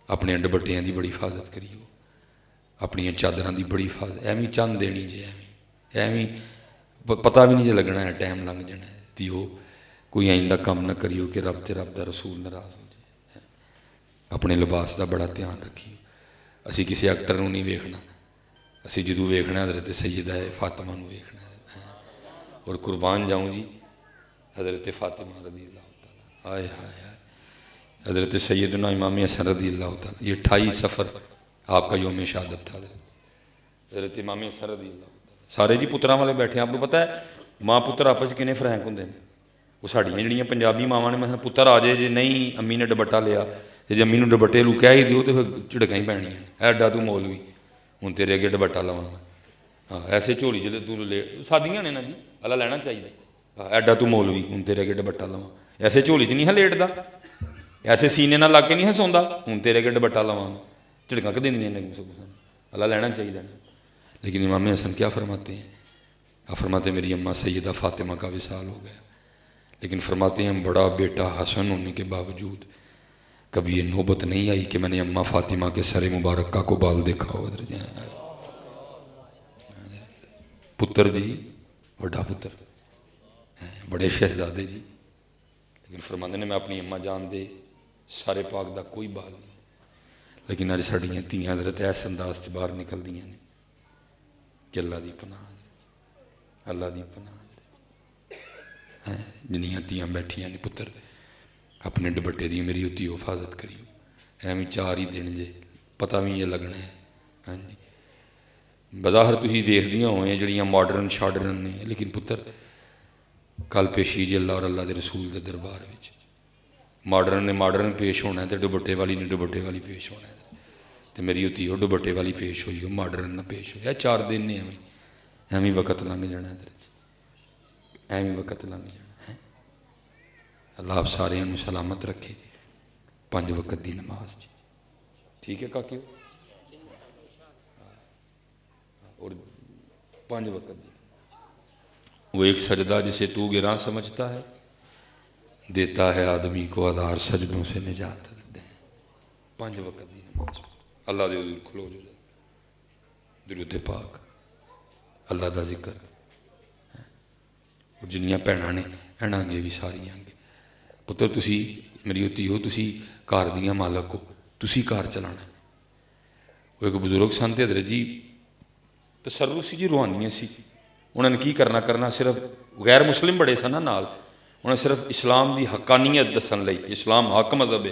اپنے ڈبٹیاں دی بڑی حفاظت کریو، اپنی چادر کی بڑی حفاظت، ایویں چند دینی جی، ایویں پتا بھی نہیں جی لگنا ہے، ٹائم لنگ جانا ہے دیو، کوئی ایسا کام نہ کریو کہ رب تے رب دا رسول ناراض ہو جائے۔ اپنے لباس دا بڑا دھیان رکھیو، اسی کسی ایکٹر نو نہیں ویکھنا، اسی جدوں ویکھنا حضرت سیدہ فاطمہ نو ویکھنا ہے، اور قربان جاؤں جی حضرت فاطمہ رضی اللہ تعالیٰ، ہائے ہائے ہائے، حضرت سیدنا امام حسن رضی اللہ تعالیٰ، یہ 28 صفر آپ کا یوم شہادت تھا حضرت امام حسن رضی اللہ تعالیٰ۔ سارے جی پتراں والے بیٹھے، آپ کو پتہ ہے ماں پتر آپس کنے فرینک ہوں، وہ ساڑیاں جڑیاں پنجابی ماواں نے، میں پتر آ جائے جی نہیں امی نے ڈبٹا لیا، جی امی نو ڈبٹے لو کہہ ہی دیو تو پھر جھڑکاں ہی پینیاں، ایڈا تو مولوی ہوں تیرے اگے ڈبٹا لواں گا، ہاں ایسے جھولی جلے تو لے سادیاں نے نا جی، اللہ لینا چاہیے، ایڈا تو مولوی ہوں تیرے اگے ڈبٹا لواں، ایسے جھولی چ نہیں ہے لیٹدا، ایسے سینے نہ لگ کے نہیں ہے سوندا، ہوں تیرے اگے ڈبٹا لواں گا، جھڑکاں کہ دینیاں نے اللہ لینا چاہیے۔ لیکن امام حسن کیا فرماتے ہیں؟ آپ فرماتے ہیں میری اماں سیدہ فاطمہ کا وصال ہو گیا، لیکن فرماتے ہیں بڑا بیٹا حسن ہونے کے باوجود کبھی یہ نوبت نہیں آئی کہ میں نے اماں فاطمہ کے سر مبارکہ کو بال دیکھا ہو۔ پتر جی بڑا پتر بڑے شہزادے جی، لیکن فرماتے نے میں اپنی اماں جان دے سارے پاک دا کوئی بال نہیں، لیکن اج ساڈیاں تیاں حضرت ایس انداز سے باہر نکل دیاں نے کہ اللہ دی پناہ، اللہ دی پناہ، جنیاں تیاں بیٹھیاں نے پتر اپنے ڈبٹے دی میری ہوتی حفاظت کریو، ایویں 4 ہی دن جے پتہ بھی یہ لگنا ہے۔ ہاں جی بظاہر تسی دیکھدیاں ہوئے جڑیاں ماڈرن شاڈرن نے، لیکن پتر کل پیشی جی اللہ اور اللہ دے رسول دے دربار وچ، ماڈرن نے ماڈرن پیش ہونا ہے تے ڈبٹے والی نے ڈبٹے والی پیش ہونا ہے، تے میری ہوتی وہ ڈبٹے والی پیش ہوئی، وہ ماڈرن نہ پیش ہوئی، 4 دن نے ایویں وقت لنگ جانا ہے، ایویں وقت لنگ جانا ہے۔ اللہ آپ سارے سلامت رکھے، 5 وقت دی نماز جی ٹھیک ہے کاکیو، اور 5 وقت دی، وہ ایک سجدہ جسے تو گراں سمجھتا ہے دیتا ہے آدمی کو 1000 سجدوں سے نجات دیں۔ 5 وقت دی نماز اللہ دے حضور کھلو جو درود پاک، اللہ دا ذکر، اور جنیاں بھیناں نے اینا گے بھی ساریاں گے۔ پتر تسی میری ہوتی ہو، تسی گھر دیاں مالک ہو، تسی گھر چلانا۔ وہ ایک بزرگ سن تے حضرت جی تصرف سی جی روحانیت سی، انہوں نے کی کرنا صرف غیر مسلم بڑے سن نال، انہوں نے صرف اسلام دی حقانیت دسن لئی، اسلام حق مذہب ہے،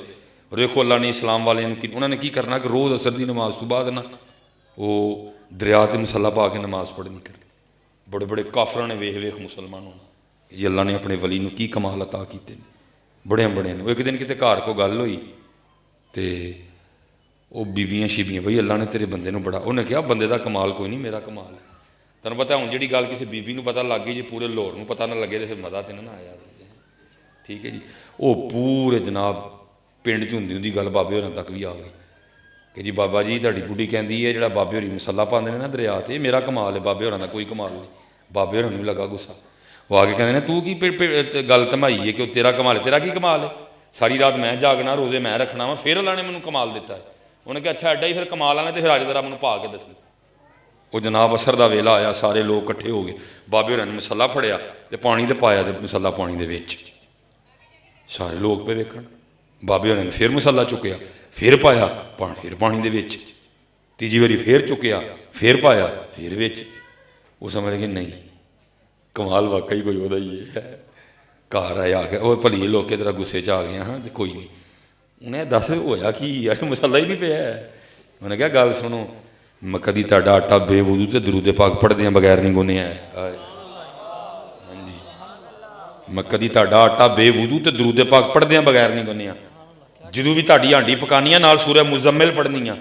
اور دیکھو اللہ نے اسلام والے انہوں نے کی کرنا کہ روز عصر دی نماز تو بعد نا وہ دریا تے مسلح پا کے نماز پڑھنی کر، بڑے بڑے کافراں نے ویکھ ویکھ مسلمان ہونا، یہ اللہ نے اپنے ولی نو کی کمال عطا کیتے بڑے بڑے نے۔ وہ ایک دن کتے گھر کو گل ہوئی تے وہ بیبیاں شیبیاں بھئی اللہ نے تیرے بندے نو بڑا، انہیں کہا بندے دا کمال کوئی نہیں، میرا کمال ہے۔ تمہیں پتہ ہوں جیڑی گل کسی بیبی نو پتہ لگ گئی جی پورے لاہور نو پتہ نہ لگے تو پھر مزہ تے نہ آیا، ٹھیک ہے جی۔ وہ پورے جناب پنڈ چ ہوندی گل بابے ہوراں تک بھی آ گئی کہ جی بابا جی تہاڈی بڈھی کہندی ہے جڑا بابے ہوری مسلح پاندے نے نا دریا تے میرا کمال ہے، بابے ہوراں دا کوئی کمال نہیں۔ بابے ہوراں نوں لگا غصہ، وہ آ کے کہندے نے تو کی گل تمائی ہے کہ تیرا کمال ہے، تیرا کی کمال ہے؟ ساری رات میں جاگنا، روزے میں رکھنا وا، پھر اللہ نے مینوں کمال دیتا ہے۔ انہیں کہا اچھا ایڈا ہی پھر کمال آنا، تو پھر اج ذرا مینوں پا کے دسی۔ وہ جناب اثر دا ویلا آیا، سارے لوگ کٹھے ہو گئے، بابے ہوراں نے مسلح پھڑیا تے پانی تے پایا تے مسلح پانی دے وچ، سارے لوگ پہ ویکھن، بابے ہوراں نے پھر مسلح چکیا، پھر پایا پھر پانی دے وچ، تیجی واری پھر چکیا، پھر پایا پھر وچ۔ وہ سمجھ گئے نہیں کمال واقعی کوئی وہدا ہی ہے۔ گھر آئے آ کے وہ بھلی لوگ ذرا غصے چ آ گئے، ہاں کوئی نہیں، انہیں دس ہویا کی یار مسلح ہی نہیں پیا ہے۔ انہیں کہا گل سنو، میں کدی تہاڈا آٹا بے وضو تے درود پاک پڑھدیاں بغیر نہیں گنیا ہے، ہاں جی، میں کدی تہاڈا آٹا بے وضو تے درود پاک پڑھدیاں بغیر نہیں گنیا، جدوں بھی تہاڈی ہانڈی پکانی نال سورہ مزمل پڑھنی ہے،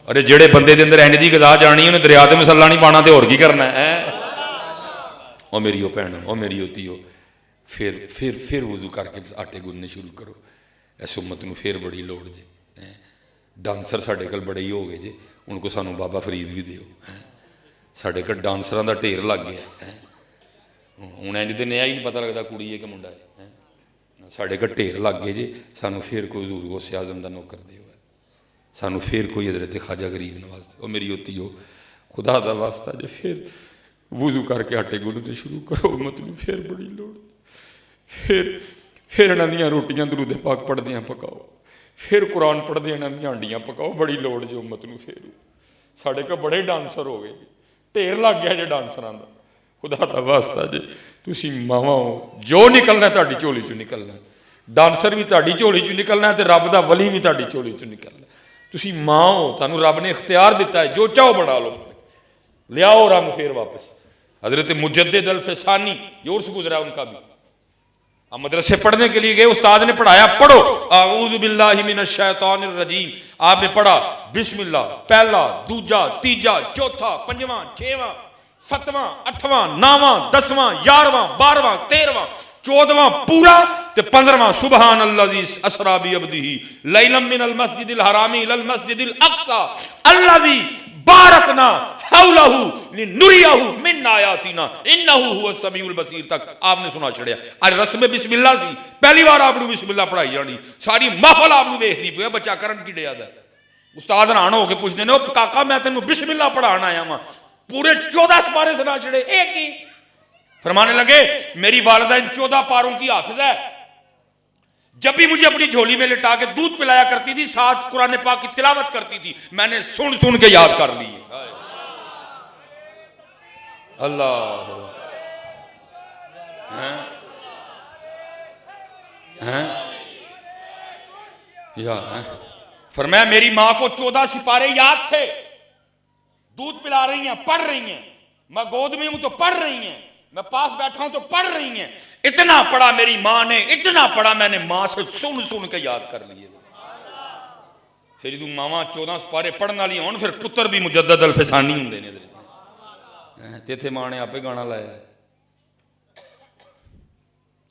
اور جڑے بندے دے اندر اینج دی غذا جانی انہیں دریا تے مسلح نہیں پانا تے ہور کی کرنا ہے۔ او میری بھینو، او میری ہوتیو، پھر وضو کر کے آٹے گننے شروع کرو۔ اس امت نو پھر بڑی لوڑ جے، ڈانسر ساڈے کول بڑے ہی ہو گئے جے، ان کو سانو بابا فرید بھی دیو، ساڈے کول ڈانسراں دا ڈھیر لگ گیا، ہوں انج تے نیا ہی نہیں پتہ لگتا کڑی ہے کہ منڈا ہے، ساڈے کول ڈھیر لگ گئے جے، سانو پھر کوئی حضور غوث اعظم دا نوکر دیو۔ سانو پھر کوئی حضرت خواجہ غریب نواز دے اور میری ہوتی ہو خدا دا واسطہ جے پھر وضو کر کے آٹے گولو تے شروع کرو مطلب پھر بڑی لوڑ پھر انہاں دیاں روٹیاں درود پاک پڑھ دیاں پکاؤ پھر قرآن پڑھ دیاں انہاں دیاں ہانڈیاں پکاؤ بڑی لوڑ جو امت نو پھر ساڈے کو بڑے ڈانسر ہو گئے ڈھیر لگ گیا جے ڈانسراں دا خدا دا واسطہ جے تسی ماواں ہو جو نکلنا ہے تہاڈی جھولی چوں نکلنا ہے ڈانسر بھی تہاڈی جھولی چوں نکلنا ہے تے رب دا ولی بھی تہاڈی جھولی چوں نکلنا ہے تسی ماں ہو تانوں رب نے اختیار دیتا ہے جو چاہو بنا لو لیاؤ رنگ پھر واپس حضرت مجدد الفسانی یورس گزرا ان کا بھی ہم مدرسے پڑھنے کے لیے گئے استاد نے پڑھایا پڑھو اعوذ باللہ من الشیطان الرجیم آپ نے پڑھا بسم اللہ پہلا دوجا تیجا چوتھا پنجواں چھواں ستواں اٹھواں نواں دسواں یارویں بارہواں تیرواں چودواں پورا تے 15واں سبحان الذی اسری بعبدہ لیلا من المسجد الحرام الی المسجد الاقصی الذی بارکنا حولہ لنریہ من آیاتنا انہ هو السمیع البصیر تک آپ نے سنا چھڑیا آج رسم بسم اللہ سی پہلی بار آپ نے بسم اللہ پڑھائی جانی ساری محفل آپ نے دیکھ دی پویا بچہ کرن کی ڈیا دا استاد ران ہو کے پوچھ دینے کاکا میں تینوں بسم اللہ پڑھانا آیا ماں پورے 14 سپارے سنا چھڑے ایک ہی فرمانے لگے میری والدہ ان 14 پاروں کی حافظ ہے جب بھی مجھے اپنی جھولی میں لٹا کے دودھ پلایا کرتی تھی ساتھ قرآن پاک کی تلاوت کرتی تھی میں نے سن سن کے یاد کر لی اللہ فرمایا میری ماں کو 14 سپارے یاد تھے دودھ پلا رہی ہیں پڑھ رہی ہیں میں گود میں ہوں تو پڑھ رہی ہیں میں پاس بیٹھا ہوں تو پڑھ رہی ہیں اتنا پڑھا میری ماں نے اتنا پڑھا میں نے ماں سے سن سن کے یاد کر لیے پھر تو ماما 14 سپارے پڑھنے والی ہون پھر پتر بھی مجدد الفسانی ہوں دینے تیتھے ماں نے آپ ہی گانا لایا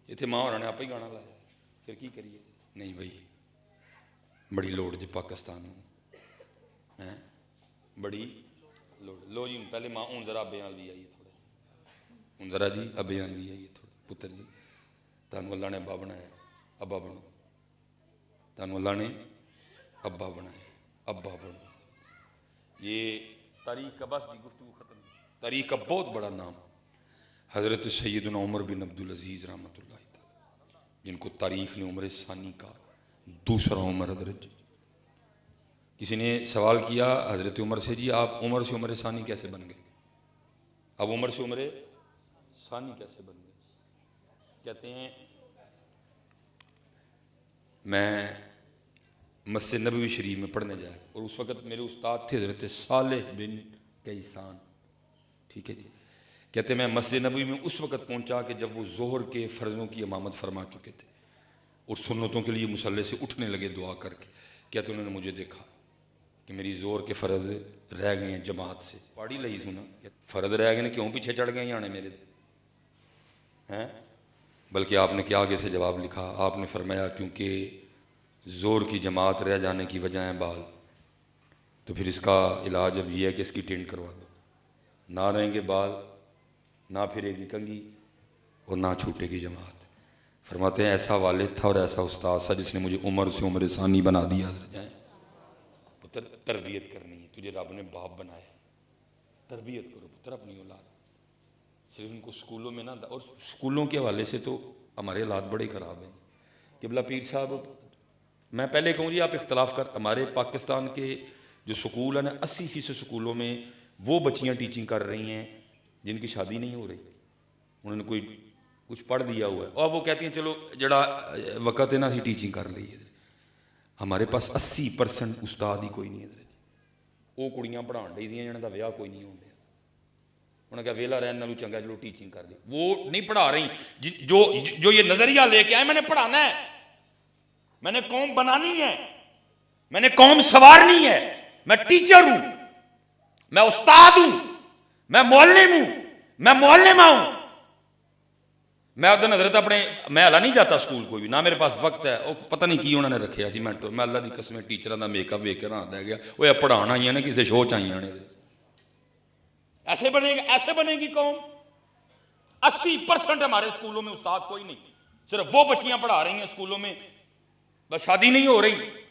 اتنے ماں اور نے آپ ہی گانا لایا پھر کی کریے نہیں بھائی بڑی لوڑ جی پاکستان میں بڑی لوڑ لو جی پہلے ماں ہوں ذرا بیان دی آئیے ہوں ذرا جی ابیان بھی آئیے تھوڑا پتر جی تانوں اللہ نے ابا بنایا ابا بنو تانوں اللہ نے ابا بنایا ابا بنو یہ تاریخ کا بس گفتگو ختم تاریخ کا بہت بڑا نام حضرت سیدنا عمر بن عبدالعزیز رحمۃ اللہ تعالی جن کو تاریخ نے عمر ثانی کا دوسرا عمر حضرت کسی نے سوال کیا حضرت عمر سے جی آپ عمر سے عمر ثانی کیسے بن گئے اب عمر سے عمر ثانی کیسے بن گئے کہتے ہیں میں مسجد نبوی شریف میں پڑھنے جایا اور اس وقت میرے استاد تھے حضرت صالح بن کیسان ٹھیک ہے جی کہتے ہیں میں مسجد نبوی میں اس وقت پہنچا کہ جب وہ ظہر کے فرضوں کی امامت فرما چکے تھے اور سنتوں کے لیے مصلی سے اٹھنے لگے دعا کر کے کہتے انہوں نے مجھے دیکھا کہ میری زور کے فرض رہ گئے ہیں جماعت سے پاڑی لئی سنا فرض رہ گئے ہیں کیوں پیچھے چڑھ گئے یانے میرے ہیں بلکہ آپ نے کیا آگے سے جواب لکھا آپ نے فرمایا کیونکہ زور کی جماعت رہ جانے کی وجہ ہے بال تو پھر اس کا علاج اب یہ ہے کہ اس کی ٹینٹ کروا دو نہ رہیں گے بال نہ پھرے گی کنگھی اور نہ چھوٹے گی جماعت فرماتے ہیں ایسا والد تھا اور ایسا استاد تھا جس نے مجھے عمر سے عمر ثانی بنا دیا پتر تربیت کرنی ہے تجھے رب نے باپ بنایا تربیت کرو پتر اپنی اولاد صرف ان کو سکولوں میں نہ اور سکولوں کے حوالے سے تو ہمارے حالات بڑے خراب ہیں قبلہ پیر صاحب میں پہلے کہوں جی آپ اختلاف کر ہمارے پاکستان کے جو سکول ہیں نا 80% سکولوں میں وہ بچیاں ٹیچنگ کر رہی ہیں جن کی شادی نہیں ہو رہی انہوں نے کوئی کچھ پڑھ دیا ہوا ہے اور وہ کہتی ہیں چلو جڑا وقت ہے نا ہی ٹیچنگ کر رہی ہے ہمارے پاس 80% استاد ہی کوئی نہیں ہے وہ کڑیاں پڑھان ڈی دیا جنہوں کا ویاہ کوئی نہیں ہوتا انہوں نے کہا ویلا رہن نالوں چنگا چلو ٹیچنگ کر دی وہ نہیں پڑھا رہی جو یہ نظریہ لے کے آئے میں نے پڑھانا ہے میں نے قوم بنانی ہے میں نے قوم سنوارنی ہے میں ٹیچر ہوں میں استاد ہوں میں معلم ہوں میں معلمہ ہوں میں ادھر حضرت اپنے میں اللہ نہیں جاتا سکول کوئی بھی نہ میرے پاس وقت ہے وہ پتہ نہیں کی انہوں نے رکھے سی میں اللہ کی قسم ٹیچراں دا میک اپ ویکھ کے نہ رہ گیا وہ یہ پڑھانا ہی ہے نا کسی شو چاہیے نے ایسے بنے گی قوم 80% ہمارے سکولوں میں استاد کوئی نہیں صرف وہ بچیاں پڑھا رہی ہیں سکولوں میں بس شادی نہیں ہو رہی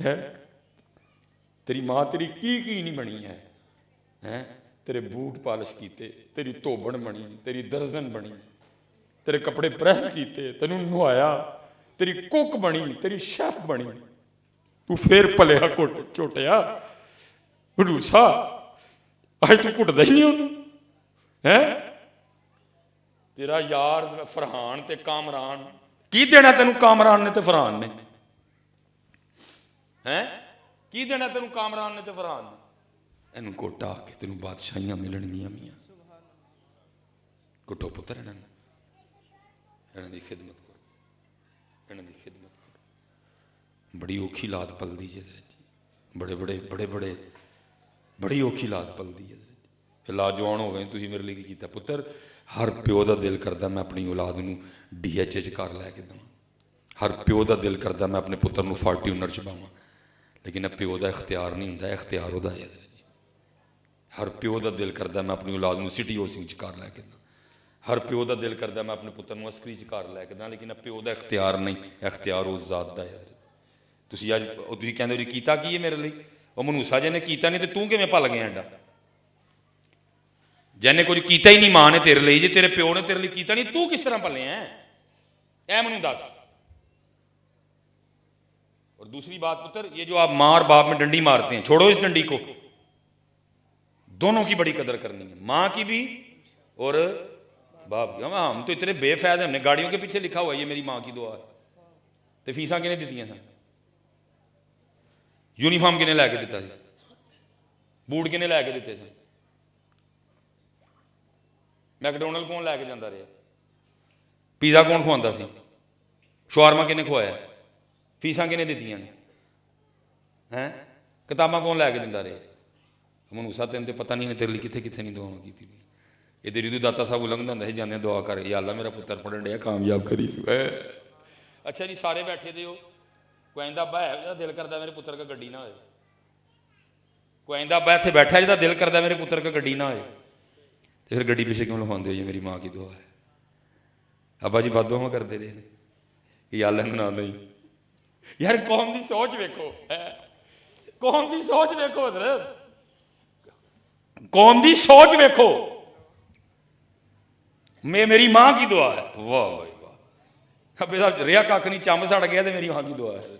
ہے تیری ماں تیری کی نہیں بنی ہے تیرے بوٹ پالش کیتے، تیری توبڑ بنی، تیری درزن بنی، تیرے کپڑے پریس کیتے، تینوں نہوایا، تیری کوک بنی، تیری شیف بنی، تو پھر پلیا چوٹیا گڈوسا اج تو کٹدا ہی نہیں انہوں ہے تیرا یار فرحان تے کامران کی دینا تینوں کامران نے تے فرحان نے ہیں کی دینا تینوں کامران نے تے فرحان نے اینوں کوٹا کے تینوں بادشاہیاں ملن گیاں میاں کٹو پتر انہاں دی خدمت کرو انہاں دی خدمت کرو بڑی اوکھی لات پل دی جے بڑے بڑی اوکھی لات پل دی جے لاجوان ہو گئے تسی میرے لیے کی کیتا پتر ہر پیو دا دل کردا میں اپنی اولاد نوں ڈی ایچ اے گھر لے کے دواں ہر پیو دا دل کردا میں اپنے پتر نوں فارٹیونر چ پاواں لیکن پیو دا اختیار نہیں ہوندا اختیار ادا ہے ہر پیو دا دل کردا میں اپنی اولاد نوں سٹی ہوسنگ چ گھر لے کے دواں ہر پیو دا دل کردا میں اپنے پتر نوں عسکری چ گھر لے کے دواں لیکن پیو دا اختیار نہیں اختیار اس ذات دا ہے تسی اج تسی کہندے ہو کیتا کی ہے میرے لیے وہ منوسا جے نے کیتا نہیں تے تو کیویں پل گیا ایڈا جن کچھ کیتا ہی نہیں ماں نے تیرے لیے جی تیرے پیو نے تیرے لیے کیتا نہیں تو کس طرح پلے ہیں اے منوں دس اور دوسری بات پتر یہ جو آپ ماں اور باپ میں ڈنڈی مارتے ہیں چھوڑو اس ڈنڈی کو دونوں کی بڑی قدر کرنی ہے ماں کی بھی اور باپ کی ہم تو اتنے بے فائدہ ہم نے گاڑیوں کے پیچھے لکھا ہوا ہے یہ میری ماں کی دعا ہے تو فیساں کنے دیتی ہیں یونیفارم کنے لے کے دیتا سی بوٹ کنے لے کے دیتے سن میکڈونلڈ کون لے کے جاتا رہا پیزا کون کھواتا سی شوارما کنے کھوایا فیساں کنے دیتی ہیں کتاباں کون لے کے دینا رہا منوسا تین تو پتہ نہیں تیرے لیے کتنے کتنے نہیں دعاواں کی یہ تیری تو داتا صاحب لنگھتا ہوں جانے دعا کر یا اللہ میرا پتر پڑھن ڈیا کامیاب کری اچھا جی سارے بیٹھے دے ہو کوئی آئندہ ابا ہے دل کرتا میرے پتر کا گڈی نہ ہوئے کوئی آئندہ ابا اتنے بیٹھا جا دل کرتا میرے پتر کا گڈی نہ ہوئے تو پھر گڈی پیچھے کیوں لکھواتے ہو یہ میری ماں کی دعا ہے ابا جی بد دعا کرتے رہے کہ یا اللہ نہ نہیں یار قوم دی سوچ ویکھو قوم دی سوچ ویکھو حضرت قوم دی سوچ ویکھو میں میری ماں کی دعا ہے واہ بھائی واہ ابے صاحب ریا کھ نہیں چم سڑ گیا تو میری ماں کی دعا ہے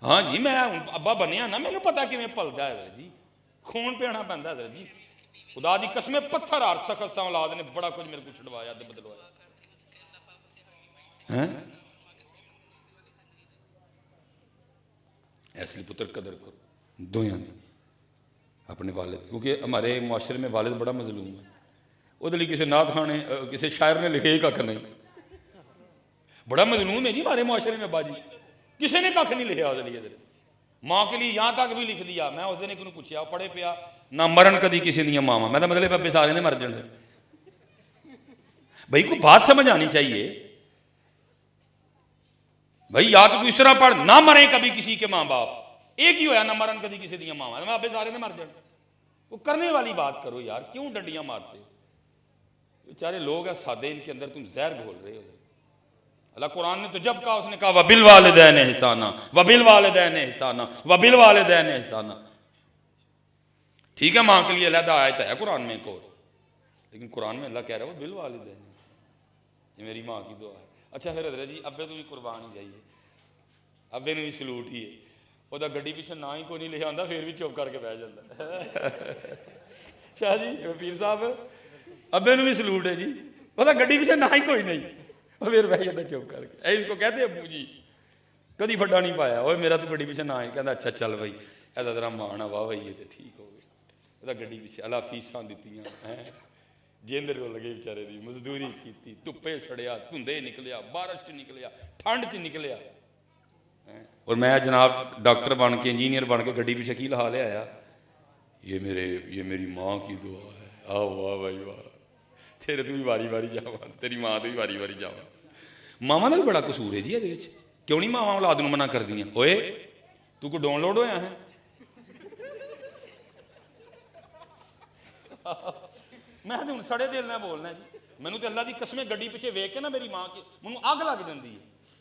ہاں جی میں ابا بنیا نا مینوں پتا کیویں پلدا ہے جی خون پینا پیندا ہے جی خدا دی قسم پتھر ہار سخت سا اولاد نے بڑا کچھ میرے کو چھڑوایا تے بدلوایا ایسی پتر قدر کرو دویاں دی اپنے والد کیونکہ ہمارے معاشرے میں والد بڑا مظلوم ہے وہ کسی نعت خان نے کسی شاعر نے لکھے ہی کھ نہیں بڑا مظلوم ہے جی ہمارے معاشرے میں باجی کسی نے کھ نہیں لکھا وہ لیے ماں کے لیے یہاں تک بھی لکھ دیا میں اس دن ایک پوچھا پڑھے پیا نہ مرن کدی کسی دیا ماواں میں مطلب ابے سارے نے مر جانے بھائی کو بات سمجھ آنی چاہیے بھائی یا تو اس طرح پڑھ نہ مرے کبھی کسی کے ماں باپ ایک ہی ہوا نہ مرن کبھی کسی دیا ماواں میں ابے سارے نے مر جانے وہ کرنے والی بات کرو یار کیوں ڈنڈیاں مارتے بیچارے لوگ ہیں سادے ان کے اندر تم زہر گھول رہے ہو اللہ قرآن نے تو جب کہا اس نے کہا وَبِالْوَالِدَيْنِ احسانا وَبِالْوَالِدَيْنِ احسانا وَبِالْوَالِدَيْنِ احسانا ٹھیک ہے ماں کے لیے علیحدہ آیت ہے قرآن میں ایک اور لیکن قرآن میں اللہ کہہ رہا ہے وَبِالْوَالِدَيْنِ یہ میری ماں کی دعا ہے اچھا پھر حضرت جی ابے تو بھی قربان ہی جائیے ابے نے بھی سلوٹ ہی ہے وہ گڈی پیچھے نہ ہی کوئی نہیں لکھا آتا پھر بھی چپ کر کے بہ جاتا شاہ جی پیر صاحب ابے نے بھی سلوٹ ہے جی وہ گڈی پیچھے نہ ہی کوئی نہیں وہ پھر بہ جاتا چپ کر کے اس کو کہتے ابو جی کدی پھڈا نہیں پایا وہ میرا تو گڈی پیچھے نہ ہی کہتا اچھا چل بھائی ایسا تیرا مان واہ بھائی تو ٹھیک ہو گیا وہ گڈی پیچھے اللہ فیساں دیتی ہیں جیند رول گئے بیچارے دی مزدوری کی دھپے سڑیا دھندے نکلیا بارش چ نکلیا ٹھنڈ چ نکلیا اور میں جناب ڈاکٹر بن کے انجینئر بن کے گڈی پیچھے کی لہا لے آیا یہ میری ماں کی دعا ہے آہ واہ بھائی واہ تیرے تو بھی واری واری جاواں تیری ماں تو بھی واری واری جاواں ماواں دا بھی بڑا قصور ہے جی یہ کیوں نہیں ماواں اولاد نوں منع کردیاں اوئے تو کوئی ڈاؤن لوڈ ہویا ہے میں تو ہوں سڑے دل نہ بولنا جی مینوں تو اللہ دی قسمیں گڈی پیچھے ویکھ کے نا میری ماں کی مینوں اگ لگ جاندی ہے